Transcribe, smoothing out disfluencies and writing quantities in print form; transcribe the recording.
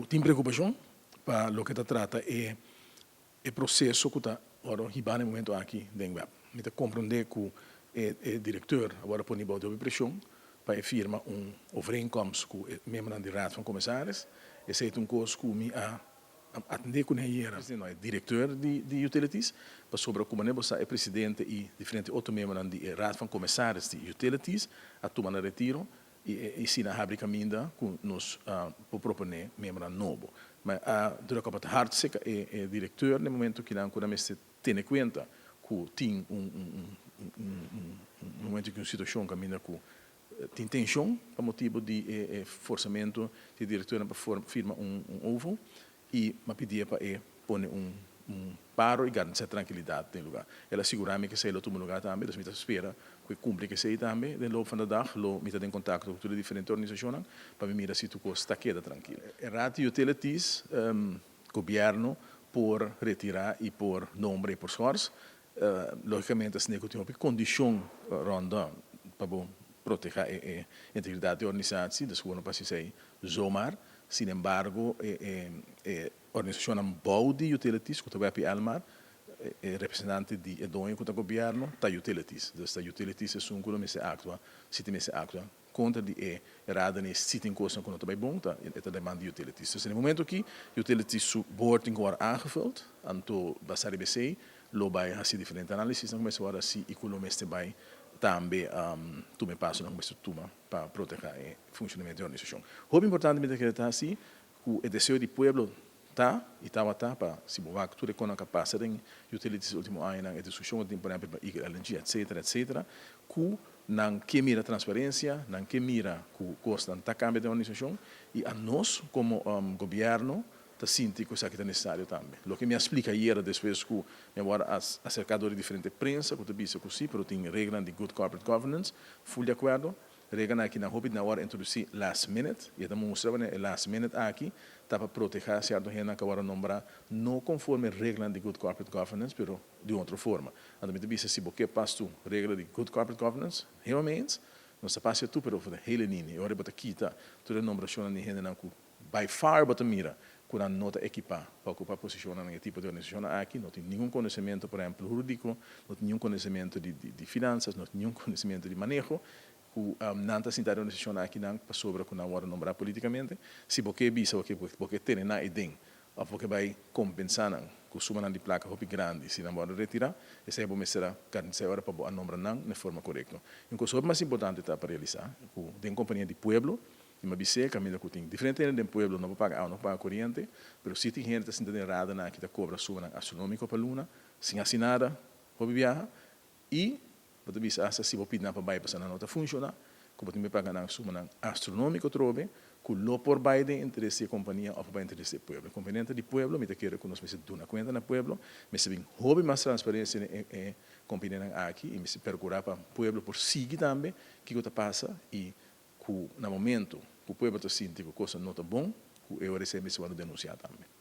tem preocupação para o que está trata é o processo que está agora no momento aqui dentro web. Me está compreender que o diretor agora põe nível de pressão para firma overeenkomst com o membro da Raad van Commissaris. Esse é coisa que me atender com ele, é diretor de utilities, para sobre como é presidente e diferentes outros membros da Raad van Commissaris de utilities, a tomar no retiro e se na abre caminho que nos propõe membro novo. Mas durante a hartstikke é diretor no momento que não começa a ter conta que tem momento que uma situação caminha com tem tensão para motivo de forçamento de diretor para firma ovo e me pedia para pôr paro e garantir tranquilidade no lugar. Ela segura-me que se ela toma lugar também, então me espera que cumpre que se também, no longo da dag, me está em contato com todas as diferentes organizações para mirar se tu está queda tranquila. Errati utilities, governo por retirar e por nome e por esforço, logicamente se tem uma condição ronda para proteger a integridade da organização, desculpa não posso dizer zomaar. Sin embargo, a organização Baudi Utilities, que está para Almar, representante de Edonho que está governo, está Utilities. Então, Utilities é um que se atua, se tem se atua contra de errada nesse sítio em coisa que não está bem bom, está demanda de Utilities. Então, no momento que Utilities su board agora aangevuld, anto basar BC, lo vai fazer diferente análises, não começa agora se economista vai também tomar passo na estrutura para proteger o funcionamento da organização. O importante é que está assim, que o desejo do povo está e estava para se mover tudo com a capacidade de utilities último ano na discussão temporária para LNG, etc., que não que mira transparência, não que mira que o custo está cambiando da organização e a nós como governo está sentindo que isso é necessário também. O que me explica ayer, depois que me agora acercado de diferentes prensa, que eu disse que sim, mas tem regras de good corporate governance, full de acordo, regras aqui na Hobbit na hora introduzir last minute, e estamos mostrando que last minute aqui, está para proteger certo gente que agora nombrar não conforme regras de good corporate governance, mas de outra forma. Então, me disse se você passa regra de good corporate governance, realmente, não se passa tu, mas o hele nini, agora você quita toda a numeração de gente que by far você mira, quando não está equipada para ocupar posição nesse tipo de organização aqui, não tem nenhum conhecimento, por exemplo, jurídico, não tem nenhum conhecimento de finanças, não tem nenhum conhecimento de manejo, não está sentado na organização aqui não para sobre que não hora nombrar politicamente, se você visa porque tem na ideia, ou porque vai compensar com suma de placa muito grande, se não vai retirar, esse é bom será garantir hora para nombrar não de forma correta. Então, o mais importante está para realizar, tem companhia de pueblo. E me disse que a tem diferente do pueblo não paga água, não paga corrente, mas se tem gente que está errada na que cobra suma astronômica para luna, sem assinada, para viajar e você disse se você pedir para baixo para não está funcionar, como tem que pagar na suma astronômica trove, que lo por baixo de interesse da companhia ou para interesse do pueblo. Componente do pueblo, me quer que nós me se duna conta na pueblo, me se bem houve mais transparência em companhia aqui e me se procurar para pueblo por seguir também que está passa e no momento que o povo está sentindo que a coisa não está bom, eu recebo esse denunciar também.